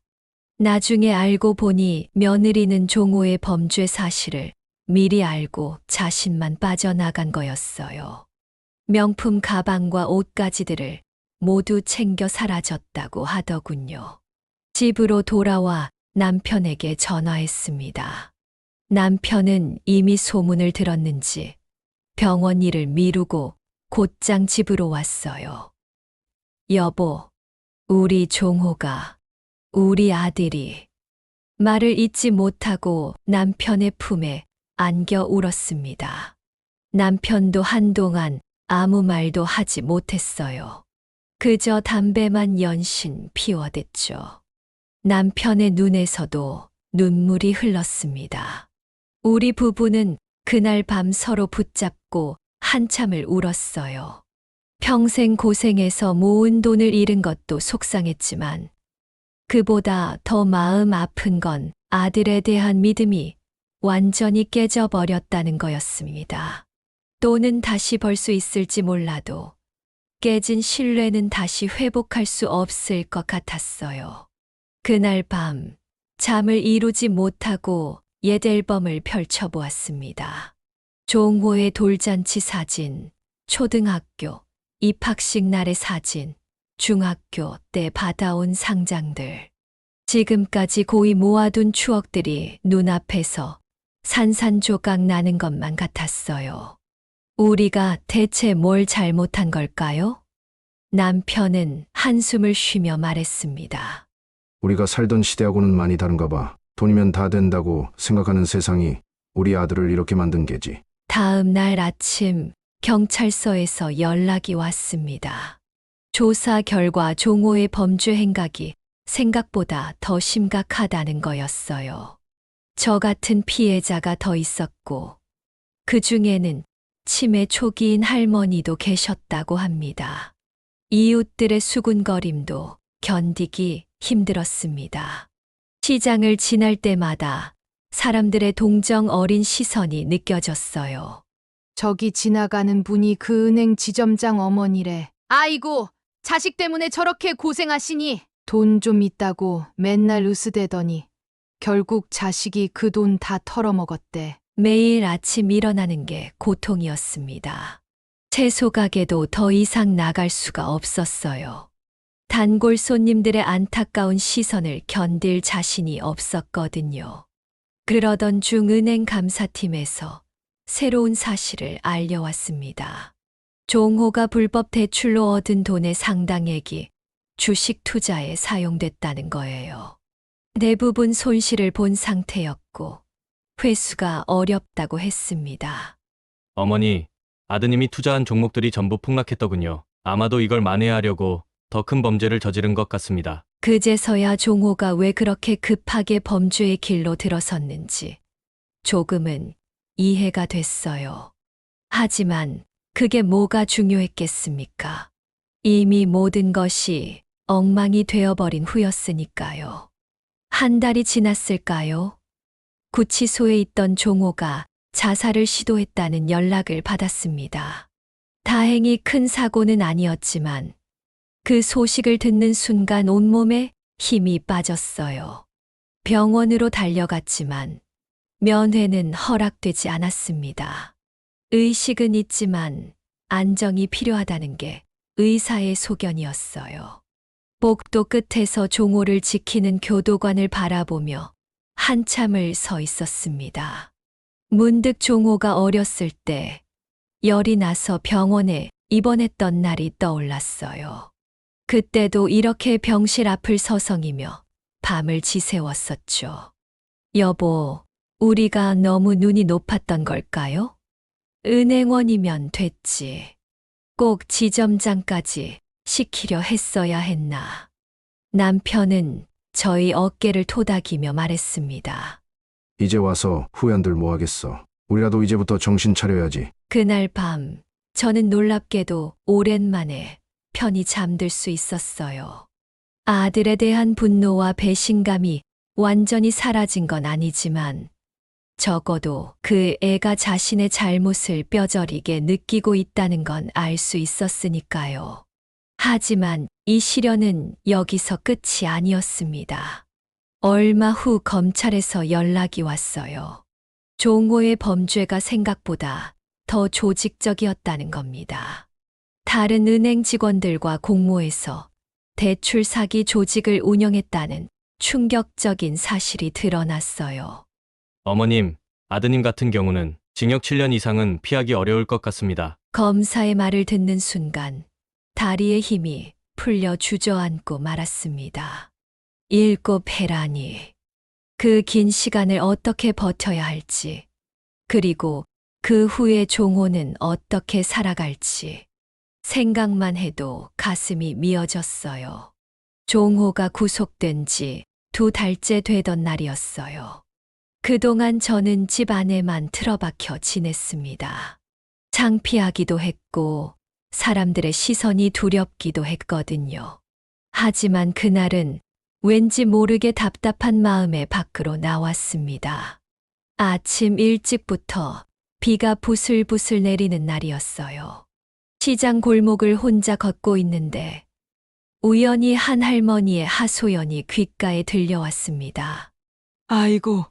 나중에 알고 보니 며느리는 종호의 범죄 사실을 미리 알고 자신만 빠져나간 거였어요. 명품 가방과 옷가지들을 모두 챙겨 사라졌다고 하더군요. 집으로 돌아와 남편에게 전화했습니다. 남편은 이미 소문을 들었는지 병원 일을 미루고 곧장 집으로 왔어요. 여보, 우리 종호가, 우리 아들이. 말을 잇지 못하고 남편의 품에 안겨 울었습니다. 남편도 한동안 아무 말도 하지 못했어요. 그저 담배만 연신 피워댔죠. 남편의 눈에서도 눈물이 흘렀습니다. 우리 부부는 그날 밤 서로 붙잡고 한참을 울었어요. 평생 고생해서 모은 돈을 잃은 것도 속상했지만 그보다 더 마음 아픈 건 아들에 대한 믿음이 완전히 깨져버렸다는 거였습니다. 돈은 다시 벌 수 있을지 몰라도 깨진 신뢰는 다시 회복할 수 없을 것 같았어요. 그날 밤 잠을 이루지 못하고 옛 앨범을 펼쳐보았습니다. 종호의 돌잔치 사진, 초등학교, 입학식 날의 사진, 중학교 때 받아온 상장들. 지금까지 고이 모아둔 추억들이 눈앞에서 산산조각 나는 것만 같았어요. 우리가 대체 뭘 잘못한 걸까요? 남편은 한숨을 쉬며 말했습니다. 우리가 살던 시대하고는 많이 다른가 봐. 돈이면 다 된다고 생각하는 세상이 우리 아들을 이렇게 만든 게지. 다음 날 아침 경찰서에서 연락이 왔습니다. 조사 결과 종호의 범죄 행각이 생각보다 더 심각하다는 거였어요. 저 같은 피해자가 더 있었고 그 중에는 치매 초기인 할머니도 계셨다고 합니다. 이웃들의 수군거림도 견디기 힘들었습니다. 시장을 지날 때마다 사람들의 동정 어린 시선이 느껴졌어요. 저기 지나가는 분이 그 은행 지점장 어머니래. 아이고, 자식 때문에 저렇게 고생하시니 돈 좀 있다고 맨날 으스대더니 결국 자식이 그 돈 다 털어먹었대. 매일 아침 일어나는 게 고통이었습니다. 채소 가게도 더 이상 나갈 수가 없었어요. 단골 손님들의 안타까운 시선을 견딜 자신이 없었거든요. 그러던 중 은행 감사팀에서 새로운 사실을 알려왔습니다. 종호가 불법 대출로 얻은 돈의 상당액이 주식 투자에 사용됐다는 거예요. 대부분 손실을 본 상태였고 회수가 어렵다고 했습니다. 어머니, 아드님이 투자한 종목들이 전부 폭락했더군요. 아마도 이걸 만회하려고 더 큰 범죄를 저지른 것 같습니다. 그제서야 종호가 왜 그렇게 급하게 범죄의 길로 들어섰는지 조금은 이해가 됐어요. 하지만 그게 뭐가 중요했겠습니까? 이미 모든 것이 엉망이 되어버린 후였으니까요. 한 달이 지났을까요? 구치소에 있던 종호가 자살을 시도했다는 연락을 받았습니다. 다행히 큰 사고는 아니었지만 그 소식을 듣는 순간 온몸에 힘이 빠졌어요. 병원으로 달려갔지만 면회는 허락되지 않았습니다. 의식은 있지만 안정이 필요하다는 게 의사의 소견이었어요. 복도 끝에서 종호를 지키는 교도관을 바라보며 한참을 서 있었습니다. 문득 종호가 어렸을 때 열이 나서 병원에 입원했던 날이 떠올랐어요. 그때도 이렇게 병실 앞을 서성이며 밤을 지새웠었죠. 여보, 우리가 너무 눈이 높았던 걸까요? 은행원이면 됐지. 꼭 지점장까지 시키려 했어야 했나. 남편은 저희 어깨를 토닥이며 말했습니다. 이제 와서 후연들 뭐 하겠어. 우리라도 이제부터 정신 차려야지. 그날 밤 저는 놀랍게도 오랜만에 편히 잠들 수 있었어요. 아들에 대한 분노와 배신감이 완전히 사라진 건 아니지만 적어도 그 애가 자신의 잘못을 뼈저리게 느끼고 있다는 건 알 수 있었으니까요. 하지만 이 시련은 여기서 끝이 아니었습니다. 얼마 후 검찰에서 연락이 왔어요. 종호의 범죄가 생각보다 더 조직적이었다는 겁니다. 다른 은행 직원들과 공모해서 대출 사기 조직을 운영했다는 충격적인 사실이 드러났어요. 어머님, 아드님 같은 경우는 징역 7년 이상은 피하기 어려울 것 같습니다. 검사의 말을 듣는 순간 다리의 힘이 풀려 주저앉고 말았습니다. 7회라니. 그 긴 시간을 어떻게 버텨야 할지, 그리고 그 후에 종호는 어떻게 살아갈지 생각만 해도 가슴이 미어졌어요. 종호가 구속된 지 2달째 되던 날이었어요. 그동안 저는 집 안에만 틀어박혀 지냈습니다. 창피하기도 했고 사람들의 시선이 두렵기도 했거든요. 하지만 그날은 왠지 모르게 답답한 마음에 밖으로 나왔습니다. 아침 일찍부터 비가 부슬부슬 내리는 날이었어요. 시장 골목을 혼자 걷고 있는데 우연히 한 할머니의 하소연이 귓가에 들려왔습니다. 아이고,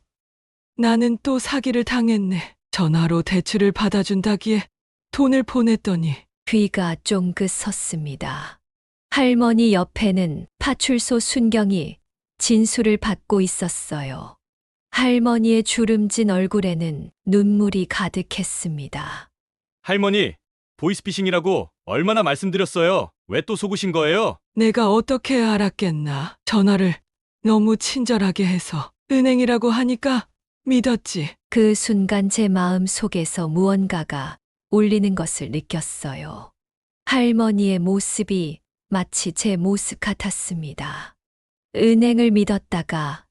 나는 또 사기를 당했네. 전화로 대출을 받아준다기에 돈을 보냈더니 귀가 쫑긋 섰습니다. 할머니 옆에는 파출소 순경이 진술을 받고 있었어요. 할머니의 주름진 얼굴에는 눈물이 가득했습니다. 할머니, 보이스피싱이라고 얼마나 말씀드렸어요. 왜 또 속으신 거예요? 내가 어떻게 알았겠나. 전화를 너무 친절하게 해서 은행이라고 하니까 믿었지. 그 순간 제 마음 속에서 무언가가 울리는 것을 느꼈어요. 할머니의 모습이 마치 제 모습 같았습니다. 은행을 믿었다가,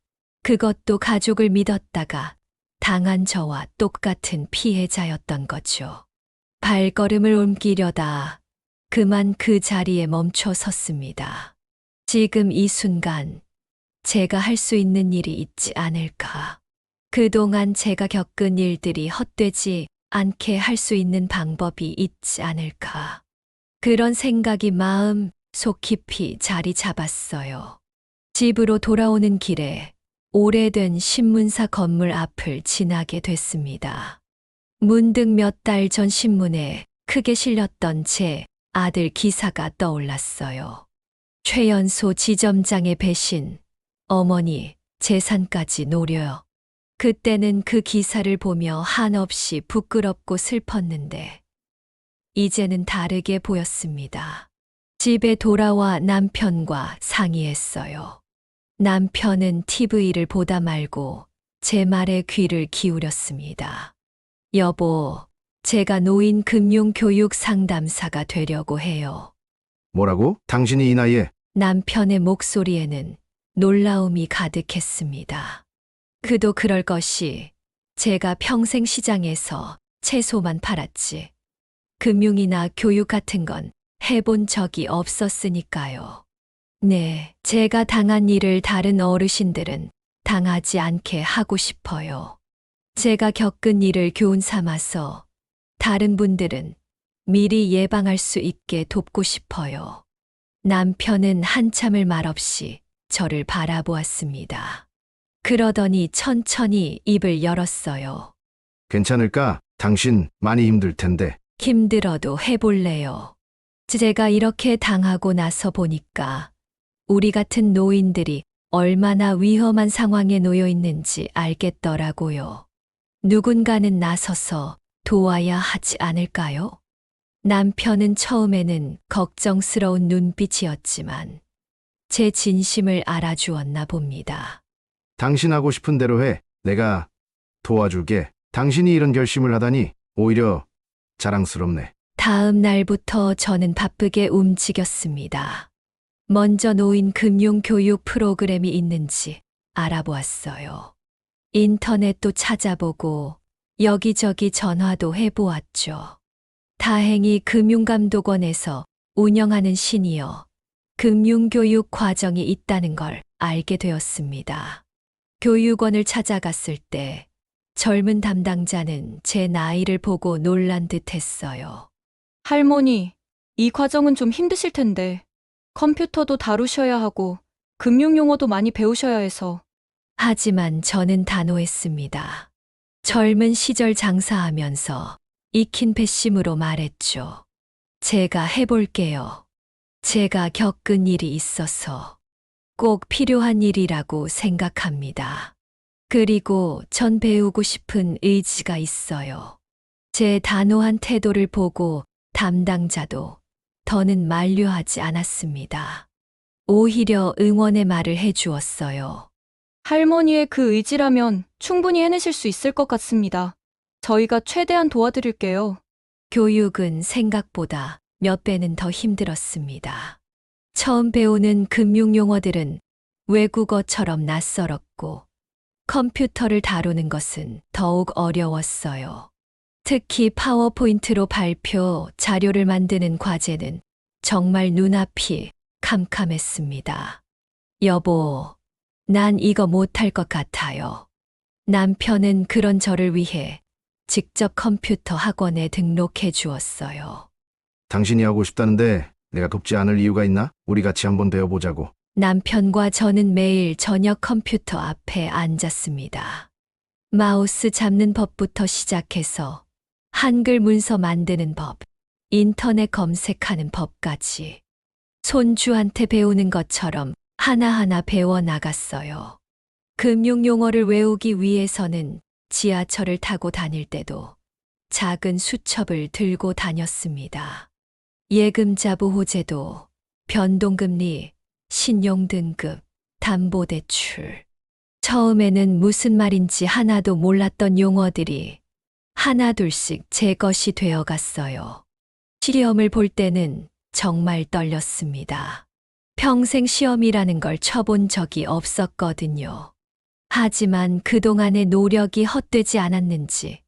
그것도 가족을 믿었다가 당한 저와 똑같은 피해자였던 거죠. 발걸음을 옮기려다 그만 그 자리에 멈춰 섰습니다. 지금 이 순간 제가 할 수 있는 일이 있지 않을까. 그동안 제가 겪은 일들이 헛되지 않게 할 수 있는 방법이 있지 않을까. 그런 생각이 마음 속 깊이 자리 잡았어요. 집으로 돌아오는 길에 오래된 신문사 건물 앞을 지나게 됐습니다. 문득 몇 달 전 신문에 크게 실렸던 제 아들 기사가 떠올랐어요. 최연소 지점장의 배신, 어머니 재산까지 노려. 그때는 그 기사를 보며 한없이 부끄럽고 슬펐는데 이제는 다르게 보였습니다. 집에 돌아와 남편과 상의했어요. 남편은 TV를 보다 말고 제 말에 귀를 기울였습니다. 여보, 제가 노인 금융 교육 상담사가 되려고 해요. 뭐라고? 당신이 이 나이에? 남편의 목소리에는 놀라움이 가득했습니다. 그도 그럴 것이 제가 평생 시장에서 채소만 팔았지. 금융이나 교육 같은 건 해본 적이 없었으니까요. 네, 제가 당한 일을 다른 어르신들은 당하지 않게 하고 싶어요. 제가 겪은 일을 교훈 삼아서 다른 분들은 미리 예방할 수 있게 돕고 싶어요. 남편은 한참을 말없이 저를 바라보았습니다. 그러더니 천천히 입을 열었어요. 괜찮을까? 당신 많이 힘들 텐데. 힘들어도 해볼래요. 제가 이렇게 당하고 나서 보니까 우리 같은 노인들이 얼마나 위험한 상황에 놓여 있는지 알겠더라고요. 누군가는 나서서 도와야 하지 않을까요? 남편은 처음에는 걱정스러운 눈빛이었지만 제 진심을 알아주었나 봅니다. 당신 하고 싶은 대로 해. 내가 도와줄게. 당신이 이런 결심을 하다니 오히려 자랑스럽네. 다음 날부터 저는 바쁘게 움직였습니다. 먼저 노인 금융 교육 프로그램이 있는지 알아보았어요. 인터넷도 찾아보고 여기저기 전화도 해보았죠. 다행히 금융감독원에서 운영하는 시니어 금융교육 과정이 있다는 걸 알게 되었습니다. 교육원을 찾아갔을 때 젊은 담당자는 제 나이를 보고 놀란 듯 했어요. 할머니, 이 과정은 좀 힘드실 텐데. 컴퓨터도 다루셔야 하고 금융 용어도 많이 배우셔야 해서. 하지만 저는 단호했습니다. 젊은 시절 장사하면서 익힌 배심으로 말했죠. 제가 해볼게요. 제가 겪은 일이 있어서 꼭 필요한 일이라고 생각합니다. 그리고 전 배우고 싶은 의지가 있어요. 제 단호한 태도를 보고 담당자도 더는 만류하지 않았습니다. 오히려 응원의 말을 해주었어요. 할머니의 그 의지라면 충분히 해내실 수 있을 것 같습니다. 저희가 최대한 도와드릴게요. 교육은 생각보다 몇 배는 더 힘들었습니다. 처음 배우는 금융 용어들은 외국어처럼 낯설었고 컴퓨터를 다루는 것은 더욱 어려웠어요. 특히 파워포인트로 발표, 자료를 만드는 과제는 정말 눈앞이 캄캄했습니다. 여보, 난 이거 못할 것 같아요. 남편은 그런 저를 위해 직접 컴퓨터 학원에 등록해 주었어요. 당신이 하고 싶다는데 내가 돕지 않을 이유가 있나? 우리 같이 한번 배워보자고. 남편과 저는 매일 저녁 컴퓨터 앞에 앉았습니다. 마우스 잡는 법부터 시작해서 한글 문서 만드는 법, 인터넷 검색하는 법까지 손주한테 배우는 것처럼 하나하나 배워 나갔어요. 금융 용어를 외우기 위해서는 지하철을 타고 다닐 때도 작은 수첩을 들고 다녔습니다. 예금자 보호제도, 변동금리, 신용등급, 담보대출. 처음에는 무슨 말인지 하나도 몰랐던 용어들이 하나둘씩 제 것이 되어갔어요. 시험을 볼 때는 정말 떨렸습니다. 평생 시험이라는 걸 쳐본 적이 없었거든요. 하지만 그동안의 노력이 헛되지 않았는지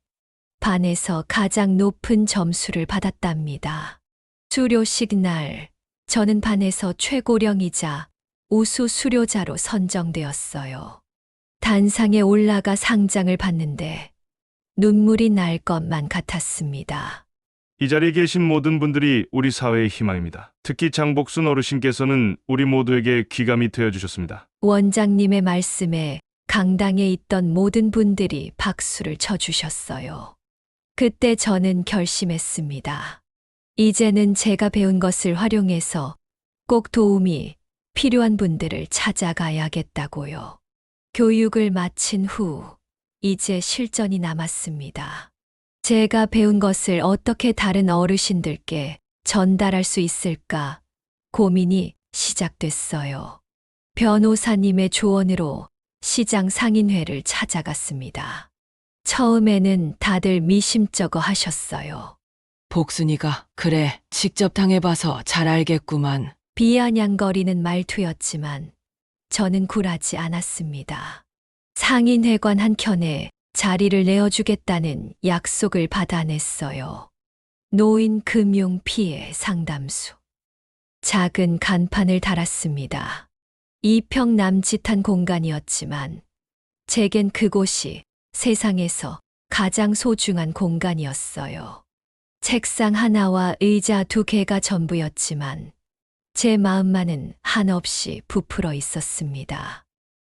반에서 가장 높은 점수를 받았답니다. 수료식 날, 저는 반에서 최고령이자 우수 수료자로 선정되었어요. 단상에 올라가 상장을 받는데 눈물이 날 것만 같았습니다. 이 자리에 계신 모든 분들이 우리 사회의 희망입니다. 특히 장복순 어르신께서는 우리 모두에게 귀감이 되어주셨습니다. 원장님의 말씀에 강당에 있던 모든 분들이 박수를 쳐주셨어요. 그때 저는 결심했습니다. 이제는 제가 배운 것을 활용해서 꼭 도움이 필요한 분들을 찾아가야겠다고요. 교육을 마친 후 이제 실전이 남았습니다. 제가 배운 것을 어떻게 다른 어르신들께 전달할 수 있을까 고민이 시작됐어요. 변호사님의 조언으로 시장 상인회를 찾아갔습니다. 처음에는 다들 미심쩍어 하셨어요. 복순이가 그래, 직접 당해봐서 잘 알겠구만. 비아냥거리는 말투였지만 저는 굴하지 않았습니다. 상인회관 한켠에 자리를 내어주겠다는 약속을 받아냈어요. 노인 금융 피해 상담소. 작은 간판을 달았습니다. 2평 남짓한 공간이었지만 제겐 그곳이 세상에서 가장 소중한 공간이었어요. 책상 하나와 의자 2개가 전부였지만 제 마음만은 한없이 부풀어 있었습니다.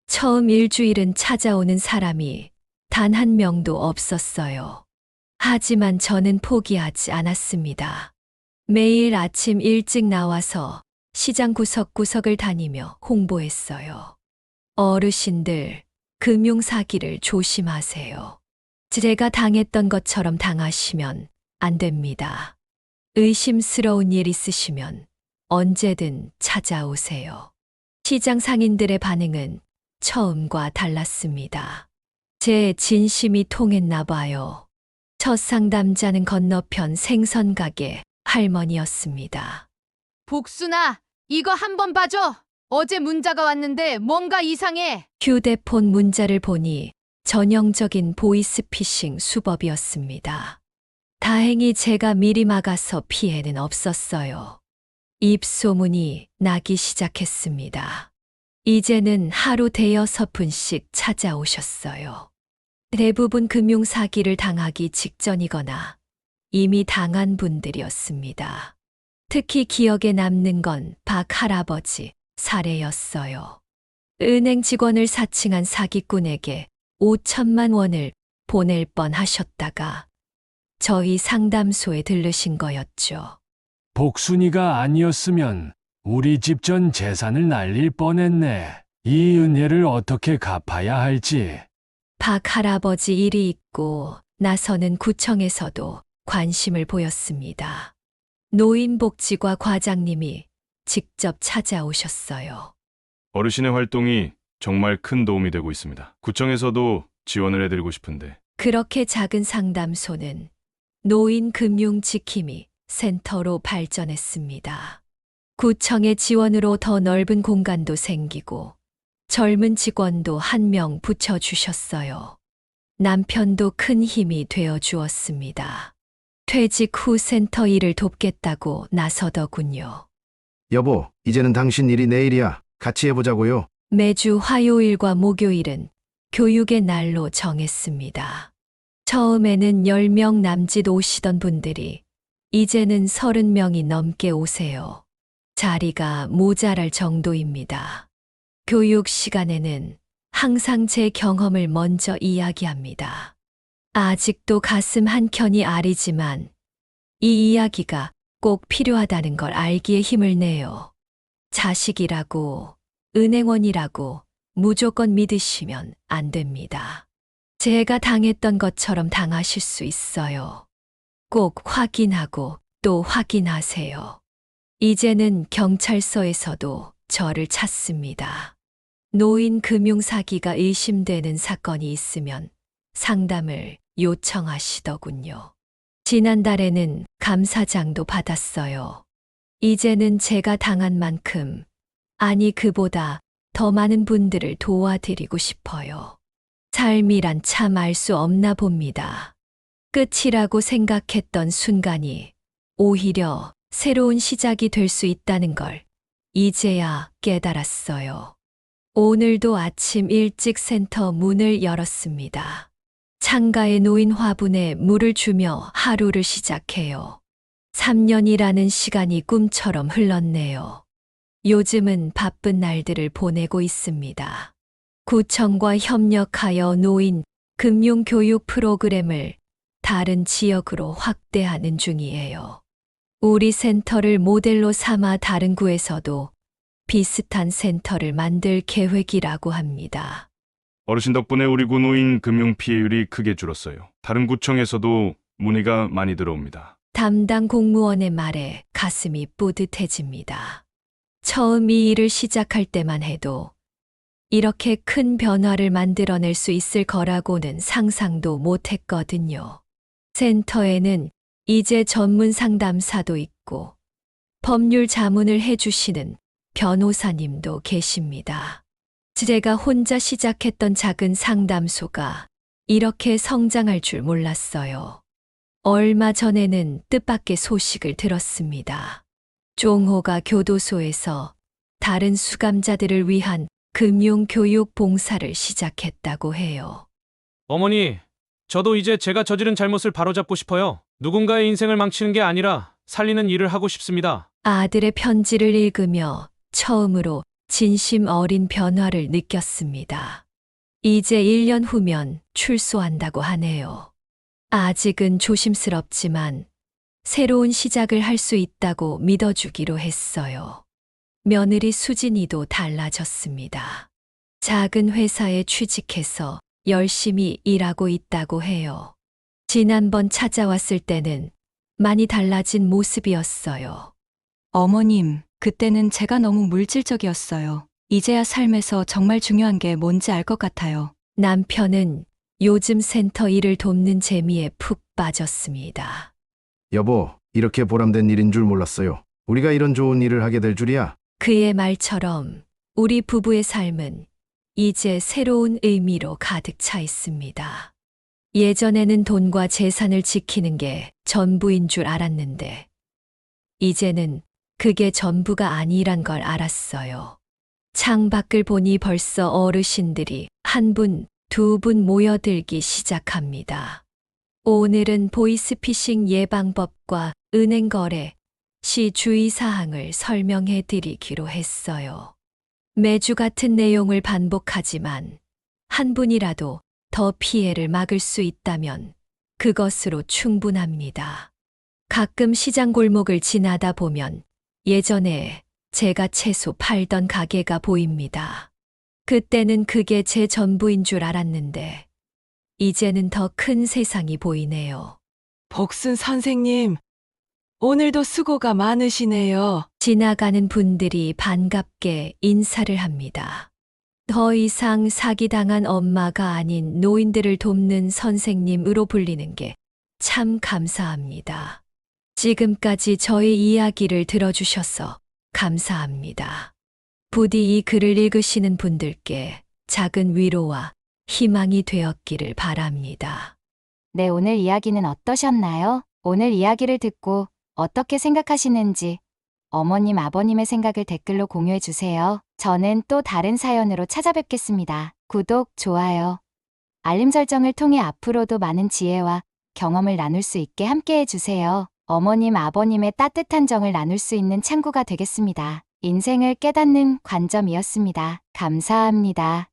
처음 일주일은 찾아오는 사람이 단 한 명도 없었어요. 하지만 저는 포기하지 않았습니다. 매일 아침 일찍 나와서 시장 구석구석을 다니며 홍보했어요. 어르신들, 금융사기를 조심하세요. 제가 당했던 것처럼 당하시면 안 됩니다. 의심스러운 일 있으시면 언제든 찾아오세요. 시장 상인들의 반응은 처음과 달랐습니다. 제 진심이 통했나 봐요. 첫 상담자는 건너편 생선가게 할머니였습니다. 복순아, 이거 한번 봐줘. 어제 문자가 왔는데 뭔가 이상해. 휴대폰 문자를 보니 전형적인 보이스피싱 수법이었습니다. 다행히 제가 미리 막아서 피해는 없었어요. 입소문이 나기 시작했습니다. 이제는 하루 대여섯 분씩 찾아오셨어요. 대부분 금융사기를 당하기 직전이거나 이미 당한 분들이었습니다. 특히 기억에 남는 건 박 할아버지 사례였어요. 은행 직원을 사칭한 사기꾼에게 5천만 원을 보낼 뻔 하셨다가 저희 상담소에 들르신 거였죠. 복순이가 아니었으면 우리 집 전 재산을 날릴 뻔했네. 이 은혜를 어떻게 갚아야 할지. 박 할아버지 일이 있고 나서는 구청에서도 관심을 보였습니다. 노인복지과 과장님이 직접 찾아오셨어요. 어르신의 활동이 정말 큰 도움이 되고 있습니다. 구청에서도 지원을 해드리고 싶은데 그렇게 작은 상담소는 노인 금융 지킴이 센터로 발전했습니다. 구청의 지원으로 더 넓은 공간도 생기고 젊은 직원도 한 명 붙여주셨어요. 남편도 큰 힘이 되어 주었습니다. 퇴직 후 센터 일을 돕겠다고 나서더군요. 여보, 이제는 당신 일이 내 일이야. 같이 해보자고요. 매주 화요일과 목요일은 교육의 날로 정했습니다. 처음에는 10명 남짓 오시던 분들이 이제는 30명이 넘게 오세요. 자리가 모자랄 정도입니다. 교육 시간에는 항상 제 경험을 먼저 이야기합니다. 아직도 가슴 한켠이 아리지만 이 이야기가 꼭 필요하다는 걸 알기에 힘을 내요. 자식이라고, 은행원이라고 무조건 믿으시면 안 됩니다. 제가 당했던 것처럼 당하실 수 있어요. 꼭 확인하고 또 확인하세요. 이제는 경찰서에서도 저를 찾습니다. 노인 금융사기가 의심되는 사건이 있으면 상담을 요청하시더군요. 지난달에는 감사장도 받았어요. 이제는 제가 당한 만큼, 아니 그보다 더 많은 분들을 도와드리고 싶어요. 삶이란 참 알 수 없나 봅니다. 끝이라고 생각했던 순간이 오히려 새로운 시작이 될 수 있다는 걸 이제야 깨달았어요. 오늘도 아침 일찍 센터 문을 열었습니다. 창가에 놓인 화분에 물을 주며 하루를 시작해요. 3년이라는 시간이 꿈처럼 흘렀네요. 요즘은 바쁜 날들을 보내고 있습니다. 구청과 협력하여 노인 금융교육 프로그램을 다른 지역으로 확대하는 중이에요. 우리 센터를 모델로 삼아 다른 구에서도 비슷한 센터를 만들 계획이라고 합니다. 어르신 덕분에 우리 구 노인 금융 피해율이 크게 줄었어요. 다른 구청에서도 문의가 많이 들어옵니다. 담당 공무원의 말에 가슴이 뿌듯해집니다. 처음 이 일을 시작할 때만 해도 이렇게 큰 변화를 만들어낼 수 있을 거라고는 상상도 못했거든요. 센터에는 이제 전문 상담사도 있고 법률 자문을 해주시는 변호사님도 계십니다. 제가 혼자 시작했던 작은 상담소가 이렇게 성장할 줄 몰랐어요. 얼마 전에는 뜻밖의 소식을 들었습니다. 종호가 교도소에서 다른 수감자들을 위한 금융교육 봉사를 시작했다고 해요. 어머니, 저도 이제 제가 저지른 잘못을 바로잡고 싶어요. 누군가의 인생을 망치는 게 아니라 살리는 일을 하고 싶습니다. 아들의 편지를 읽으며 처음으로 진심 어린 변화를 느꼈습니다. 이제 1년 후면 출소한다고 하네요. 아직은 조심스럽지만 새로운 시작을 할 수 있다고 믿어주기로 했어요. 며느리 수진이도 달라졌습니다. 작은 회사에 취직해서 열심히 일하고 있다고 해요. 지난번 찾아왔을 때는 많이 달라진 모습이었어요. 어머님, 그때는 제가 너무 물질적이었어요. 이제야 삶에서 정말 중요한 게 뭔지 알 것 같아요. 남편은 요즘 센터 일을 돕는 재미에 푹 빠졌습니다. 여보, 이렇게 보람된 일인 줄 몰랐어요. 우리가 이런 좋은 일을 하게 될 줄이야. 그의 말처럼 우리 부부의 삶은 이제 새로운 의미로 가득 차 있습니다. 예전에는 돈과 재산을 지키는 게 전부인 줄 알았는데, 이제는 그게 전부가 아니란 걸 알았어요. 창밖을 보니 벌써 어르신들이 한 분, 두 분 모여들기 시작합니다. 오늘은 보이스피싱 예방법과 은행 거래, 시 주의사항을 설명해 드리기로 했어요. 매주 같은 내용을 반복하지만 한 분이라도 더 피해를 막을 수 있다면 그것으로 충분합니다. 가끔 시장 골목을 지나다 보면 예전에 제가 채소 팔던 가게가 보입니다. 그때는 그게 제 전부인 줄 알았는데 이제는 더 큰 세상이 보이네요. 복순 선생님, 오늘도 수고가 많으시네요. 지나가는 분들이 반갑게 인사를 합니다. 더 이상 사기당한 엄마가 아닌 노인들을 돕는 선생님으로 불리는 게 참 감사합니다. 지금까지 저의 이야기를 들어주셔서 감사합니다. 부디 이 글을 읽으시는 분들께 작은 위로와 희망이 되었기를 바랍니다. 네, 오늘 이야기는 어떠셨나요? 오늘 이야기를 듣고 어떻게 생각하시는지 어머님, 아버님의 생각을 댓글로 공유해 주세요. 저는 또 다른 사연으로 찾아뵙겠습니다. 구독, 좋아요, 알림 설정을 통해 앞으로도 많은 지혜와 경험을 나눌 수 있게 함께해 주세요. 어머님, 아버님의 따뜻한 정을 나눌 수 있는 창구가 되겠습니다. 인생을 깨닫는 관점이었습니다. 감사합니다.